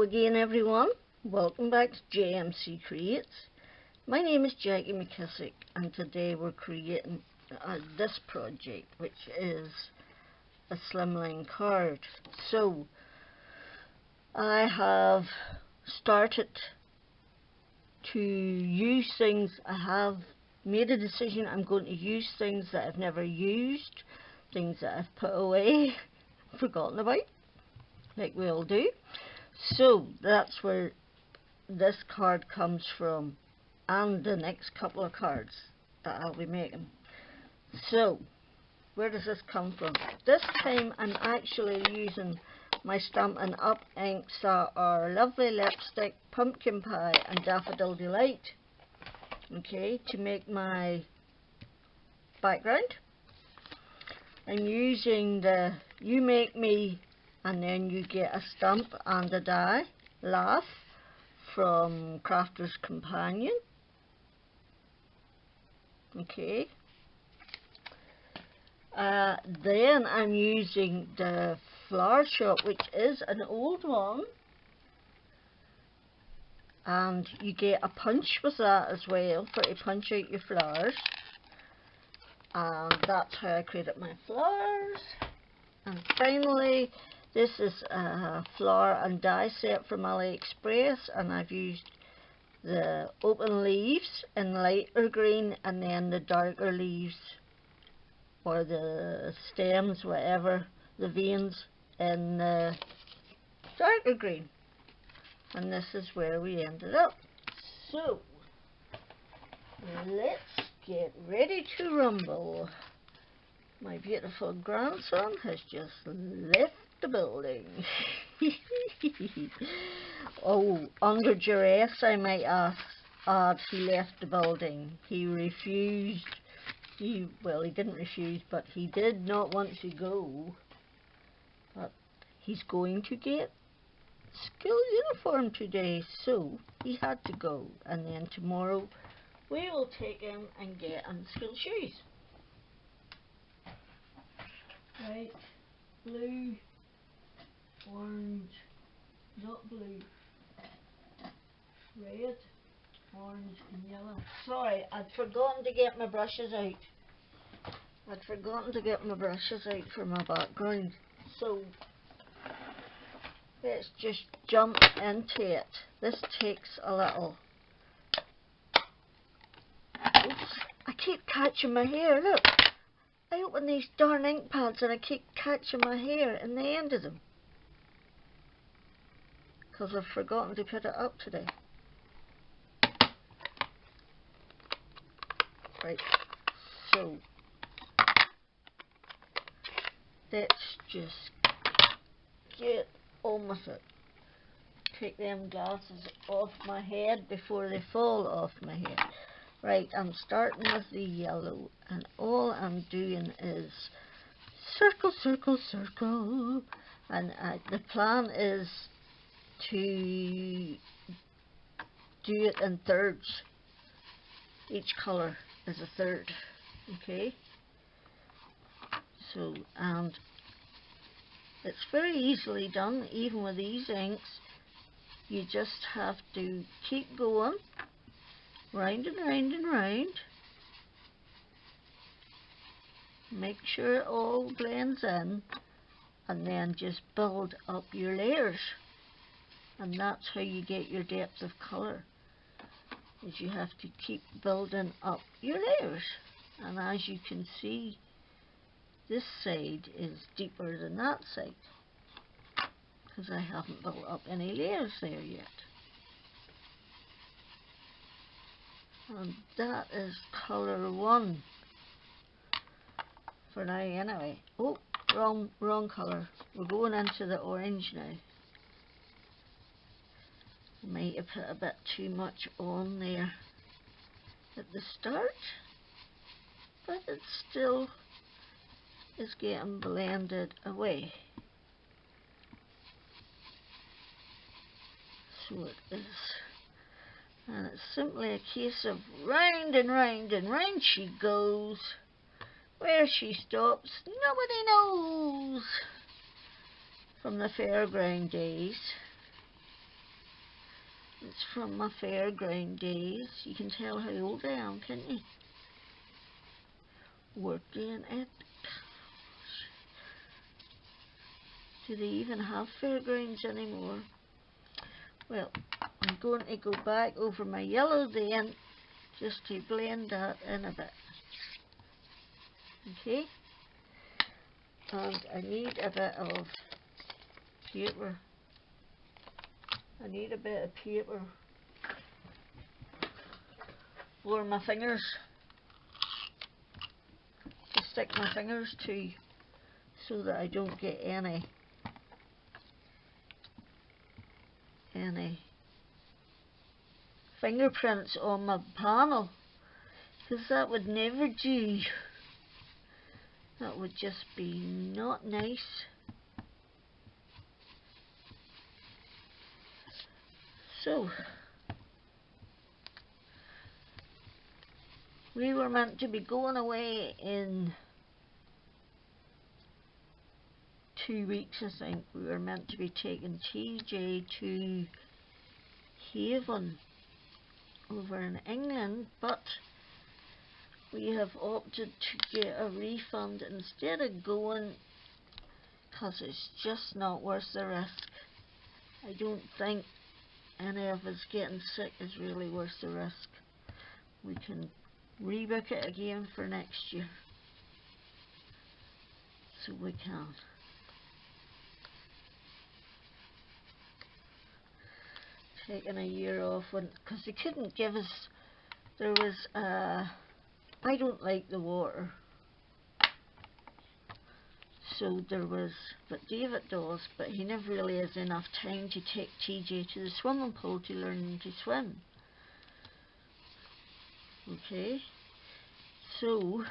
again, everyone. Welcome back to JMC Creates. My name is Jackie McKissick, and today we're creating this project, which is a slimline card. So I have started to use things. I have made a decision. I'm going to use things that I've never used, things that I've put away, forgotten about, like we all do. So that's where this card comes from, and the next couple of cards that I'll be making. So where does this come from? This time I'm actually using my Stampin Up inks that are Lovely Lipstick, Pumpkin Pie and Daffodil Delight, okay, to make my background. I'm using the You Make Me and Then You Get a Stamp and a Die Laugh from Crafter's Companion. Okay. Then I'm using the Flower Shop, which is an old one, and you get a punch with that as well for to punch out your flowers, and that's how I created my flowers. And finally, this is a flower and die set from AliExpress, and I've used the open leaves in lighter green and then the darker leaves or the stems, whatever, the veins, in the darker green. And this is where we ended up. So let's get ready to rumble. My beautiful grandson has just left the building. Oh, under duress, I might add, he left the building. He refused. Well, he didn't refuse, but he did not want to go. But he's going to get school uniform today, so he had to go. And then tomorrow we will take him and get him school shoes. Right, blue, orange, not blue, red, orange and yellow. Sorry, I'd forgotten to get my brushes out. For my background. So let's just jump into it. This takes a little. Oops, I keep catching my hair, look. I open these darn ink pads and I keep catching my hair in the end of them, because I've forgotten to put it up today. Right, so let's just get on with it. Take them glasses off my head before they fall off my head. Right, I'm starting with the yellow, and all I'm doing is circle, circle, circle, and the plan is to do it in thirds. Each colour is a third, okay? So, and it's very easily done, even with these inks. You just have to keep going, round and round and round. Make sure it all blends in, and then just build up your layers. And that's how you get your depth of colour, is you have to keep building up your layers. And as you can see, this side is deeper than that side, because I haven't built up any layers there yet. And that is colour 1 for now anyway. Oh, wrong colour. We're going into the orange now. I might have put a bit too much on there at the start, but it still is getting blended away. So it is. And it's simply a case of round and round and round she goes. Where she stops, nobody knows. From the fairground days. It's from my fairground days. You can tell how old I am, can't you? Working at... Do they even have fairgrounds anymore? Well, I'm going to go back over my yellow then, just to blend that in a bit. Okay? And I need a bit of paper. I need a bit of paper for my fingers, to stick my fingers to, so that I don't get any fingerprints on my panel, because that would never do. That would just be not nice. So, we were meant to be going away in 2 weeks, I think. We were meant to be taking TJ to Haven over in England, but we have opted to get a refund instead of going, because it's just not worth the risk. I don't think any of us getting sick is really worth the risk. We can rebook it again for next year, so we can. Taking a year off, because they couldn't give us, there was I don't like the water, so there was, but David does, but he never really has enough time to take TJ to the swimming pool to learn him to swim. Okay, so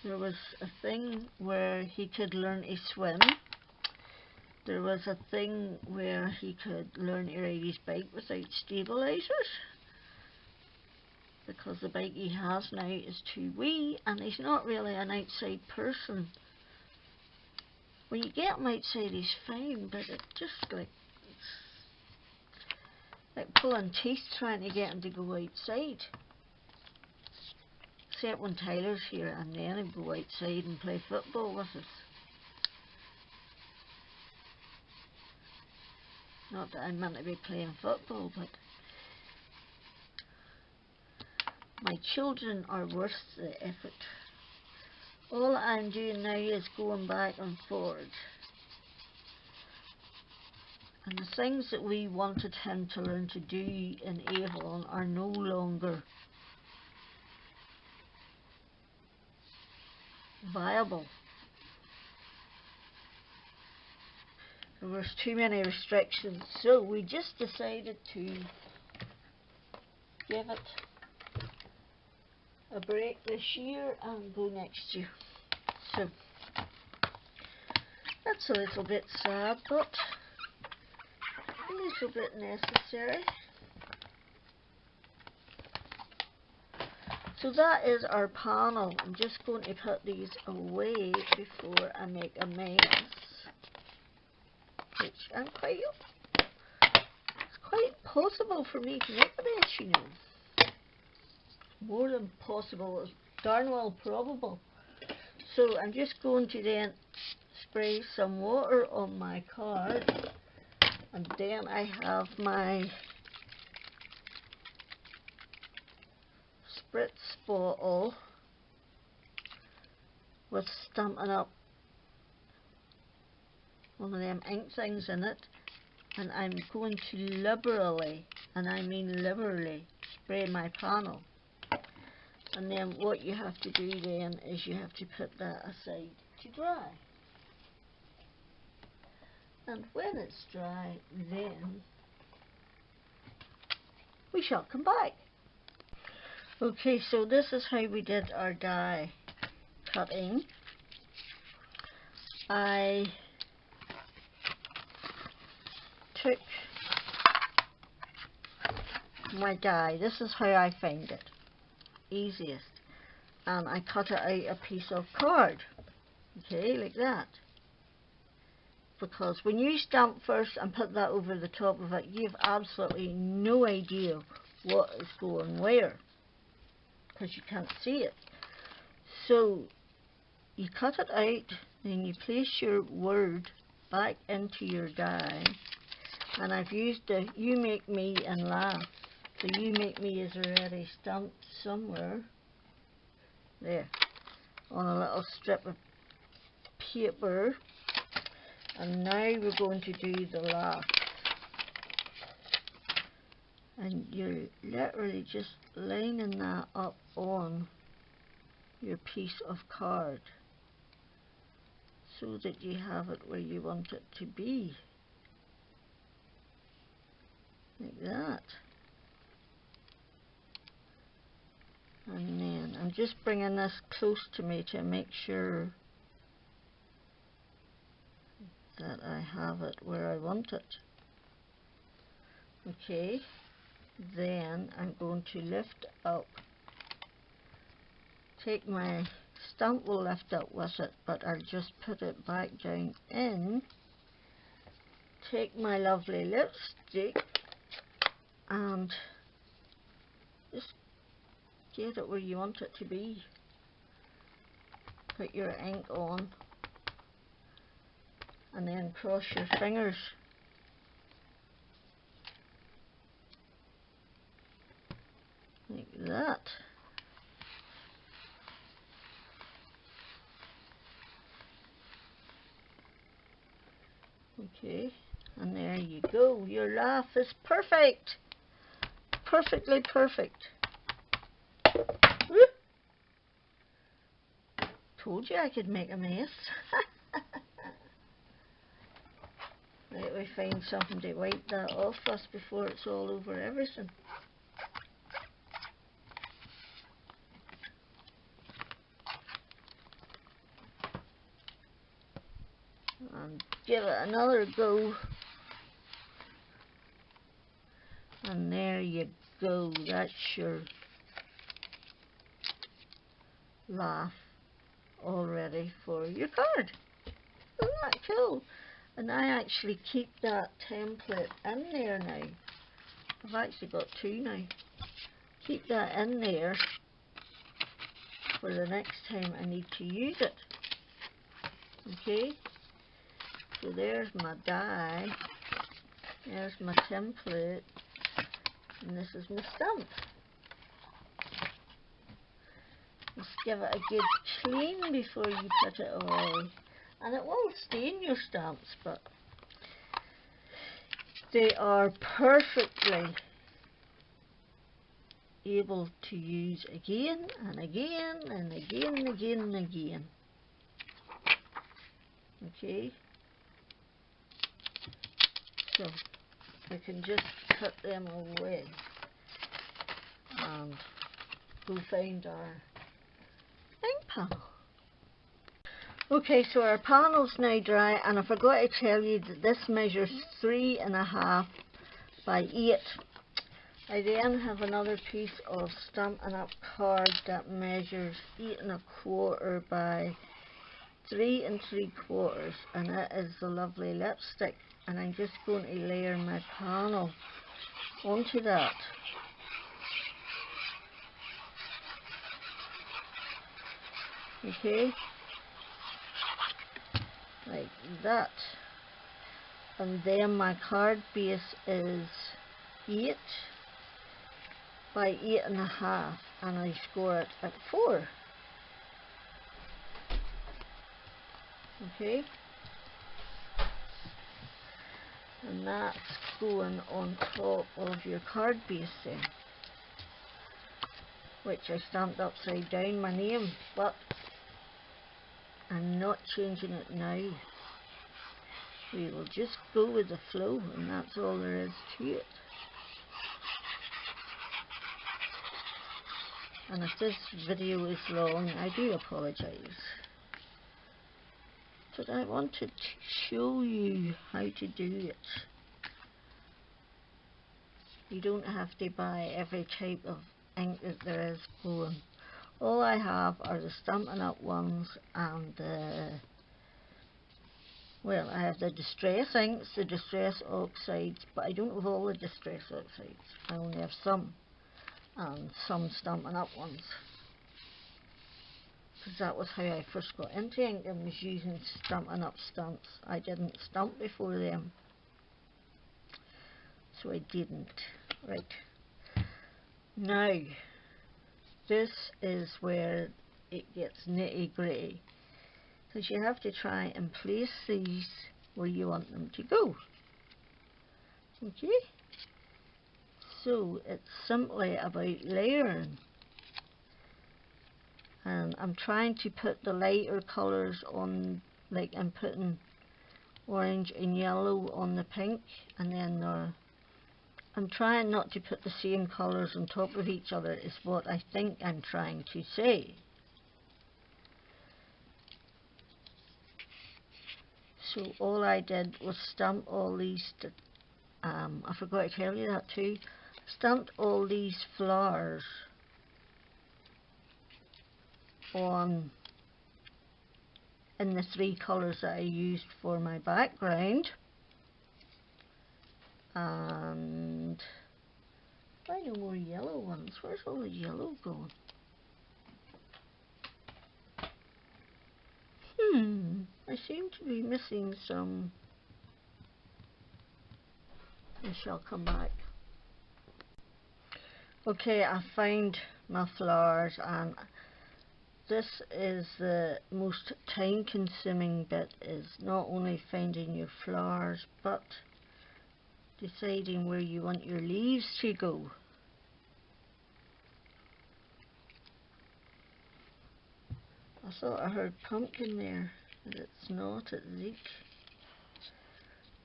there was a thing where he could learn to swim. There was a thing where he could learn to ride his bike without stabilisers, because the bike he has now is too wee, and he's not really an outside person. When you get him outside he's fine, but it's just like pulling teeth trying to get him to go outside. Except when Tyler's here, and then he'll go outside and play football with us. Not that I'm meant to be playing football, but my children are worth the effort. All I'm doing now is going back and forward. And the things that we wanted him to learn to do in Avon are no longer viable. There was too many restrictions, so we just decided to give it a break this year and go next year. So that's a little bit sad, but a little bit necessary. So that is our panel. I'm just going to put these away before I make a mess, which it's quite possible for me to make a mess, you know. More than possible, it's darn well probable. So I'm just going to then spray some water on my card, and then I have my spritz bottle with Stampin' Up, one of them ink things in it, and I'm going to liberally, and I mean liberally, spray my panel. And then what you have to do then is you have to put that aside to dry. And when it's dry, then we shall come back. Okay, so this is how we did our die cutting. I took my die, this is how I find it easiest, and I cut it out a piece of card, okay, like that, because when you stamp first and put that over the top of it, you have absolutely no idea what is going where, because you can't see it. So you cut it out, then you place your word back into your die, and I've used the You Make Me and Laugh. The You Make Me is already stamped somewhere there on a little strip of paper, and now we're going to do the Laugh, and you're literally just lining that up on your piece of card so that you have it where you want it to be, like that. And then I'm just bringing this close to me to make sure that I have it where I want it. Okay, then I'm going to lift up, take my stamp, will lift up with it, but I'll just put it back down in, take my lovely lipstick and just get it where you want it to be. Put your ink on and then cross your fingers. Like that. Okay, and there you go. Your laugh is perfect. Perfectly perfect. Woo! Told you I could make a mess. Right, we find something to wipe that off us before it's all over everything. And give it another go. And there you go. That's your laugh all ready for your card. Isn't that cool? And I actually keep that template in there now. I've actually got two now. Keep that in there for the next time I need to use it. Okay, so there's my die, there's my template, and this is my stamp. Just give it a good clean before you put it away. And it will stain your stamps, but they are perfectly able to use again and again and again and again and again. Okay, so we can just cut them away and go find our ink panel. Okay, so our panel's now dry, and I forgot to tell you that this measures 3.5 by 8. I then have another piece of Stampin' Up card that measures 8.25 by 3 3/4, and it is the lovely lipstick, and I'm just going to layer my panel onto that. Okay, like that. And then my card base is 8 by 8.5, and I score it at 4. Okay, and that's going on top of your card base then, which I stamped upside down my name, but I'm not changing it now. We will just go with the flow, and that's all there is to it. And if this video is long, I do apologise, but I wanted to show you how to do it. You don't have to buy every type of ink that there is going. All I have are the Stampin' Up ones and the Well, I have the distress inks, the distress oxides, but I don't have all the distress oxides. I only have some, and some Stampin' Up ones. Because that was how I first got into ink, and was using Stampin' Up stamps. I didn't stamp before them, so I didn't. Right. Now, this is where it gets nitty gritty, because you have to try and place these where you want them to go. Okay? So it's simply about layering. And I'm trying to put the lighter colours on, like I'm putting orange and yellow on the pink, and then I'm trying not to put the same colours on top of each other, is what I think I'm trying to say. So all I did was stamp all these, I forgot to tell you that too, stamped all these flowers on in the 3 colours that I used for my background. And why no more yellow ones? Where's all the yellow going? I seem to be missing some. I shall come back. Okay, I found my flowers, and this is the most time consuming bit, is not only finding your flowers but deciding where you want your leaves to go. I thought I heard pumpkin there, but it's not, it's Zeke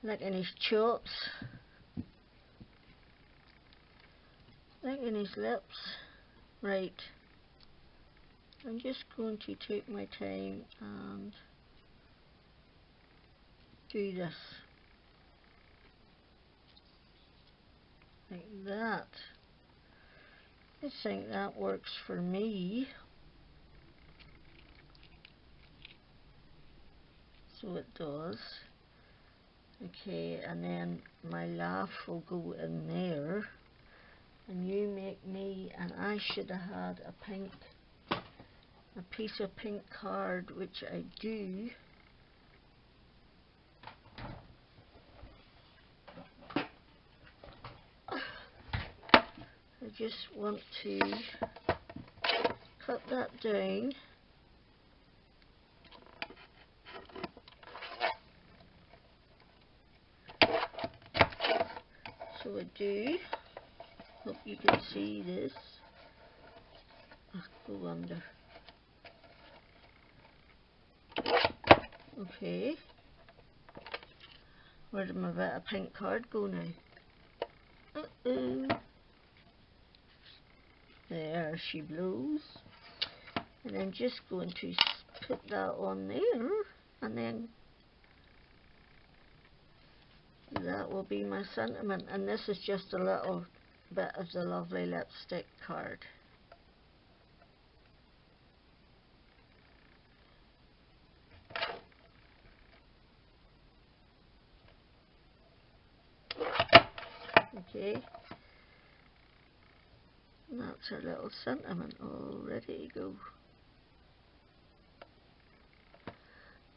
licking his chops, licking his lips. Right, I'm just going to take my time and do this like that. I think that works for me. So it does. Okay, and then my laugh will go in there, and you make me, and I should have had a piece of pink card, which I do. I just want to cut that down. So I do. Hope you can see this. Go under. Okay. Where did my bit of pink card go now? Uh-oh. There she blows. And I'm just going to put that on there, and then that will be my sentiment. And this is just a little bit of the lovely lipstick card. Okay, and that's our little sentiment all ready to go.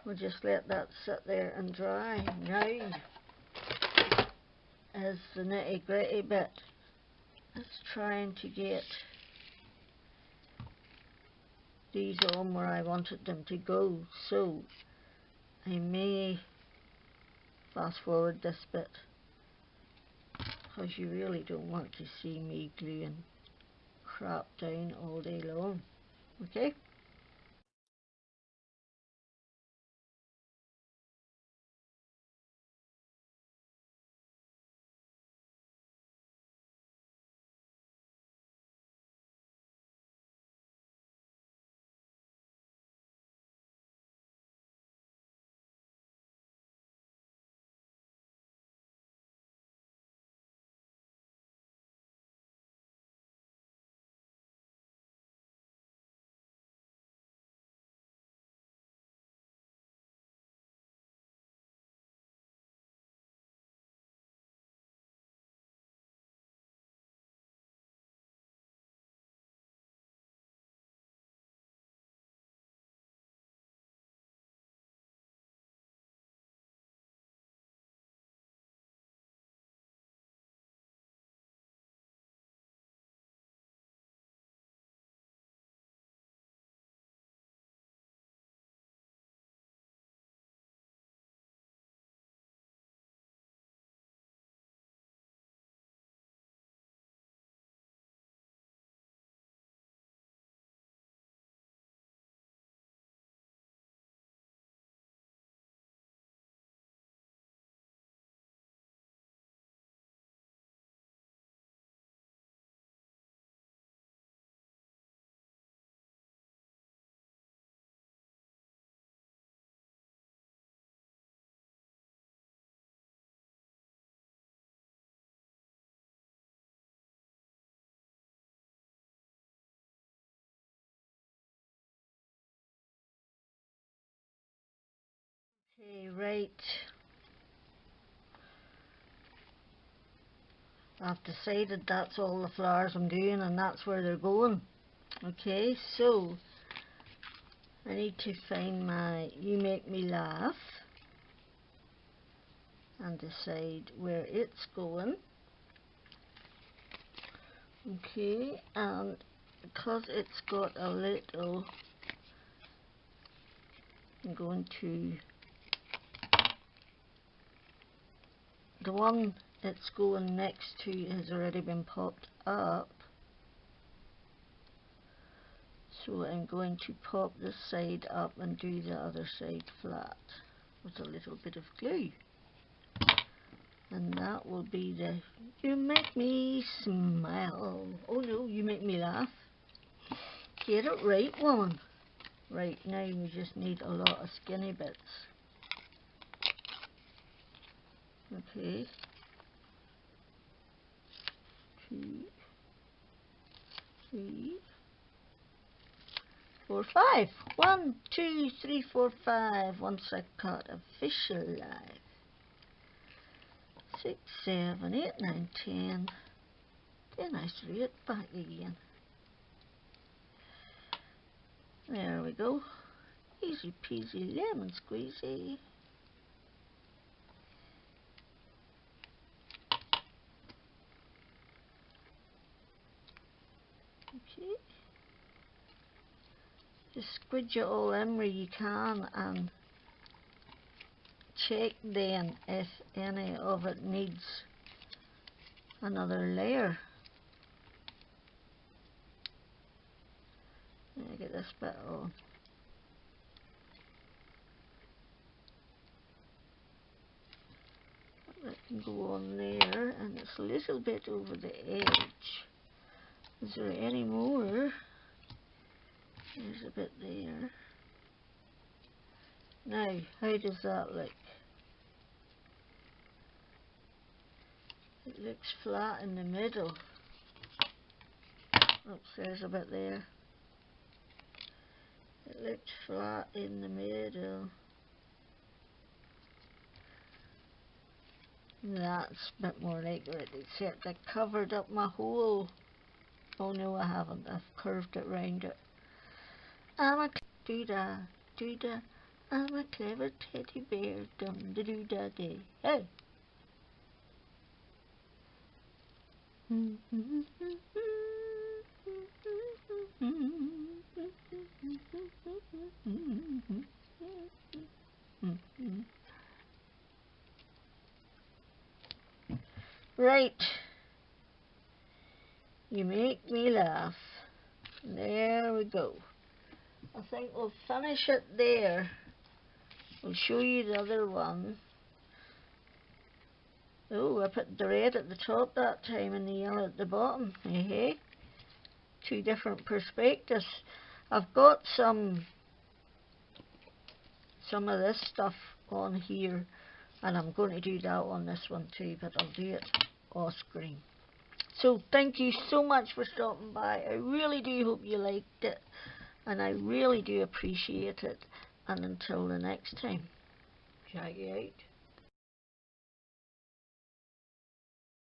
We'll just let that sit there and dry. Now is the nitty gritty bit. It's trying to get these on where I wanted them to go, so I may fast forward this bit, because you really don't want to see me gluing crap down all day long. Okay? Okay, right. I've decided that's all the flowers I'm doing and that's where they're going. Okay, so I need to find my You Make Me Laugh and decide where it's going. Okay, and because it's got a little, I'm going to, the one it's going next to has already been popped up, so I'm going to pop this side up and do the other side flat with a little bit of glue, and that will be the You Make Me Smile, oh no, You Make Me Laugh. Get it right, woman. Right, now we just need a lot of skinny bits. Okay, 2, 3, 4, 5. 1, 2, 3, 4, 5. Once I caught a fish alive. 6, 7, 8, 9, 10. Then I threw it back again. There we go. Easy peasy lemon squeezy. Okay. Just squidge it all in where you can and check then if any of it needs another layer. Let me get this bit on. That can go on there, and it's a little bit over the edge. Is there any more? There's a bit there. Now, how does that look? It looks flat in the middle. Oops, there's a bit there. It looks flat in the middle. That's a bit more like it, except I covered up my hole. Oh no, I haven't. I've curved it round it. I'm a doo-da, doo-da. I'm a clever teddy bear. Dum da doo da day. Hey! Right. You make me laugh. There we go. I think we'll finish it there. We'll show you the other one. Oh, I put the red at the top that time and the yellow at the bottom. Hey, hey. Two different perspectives. I've got some of this stuff on here, and I'm going to do that on this one too, but I'll do it off screen. So thank you so much for stopping by. I really do hope you liked it, and I really do appreciate it. And until the next time, check you out.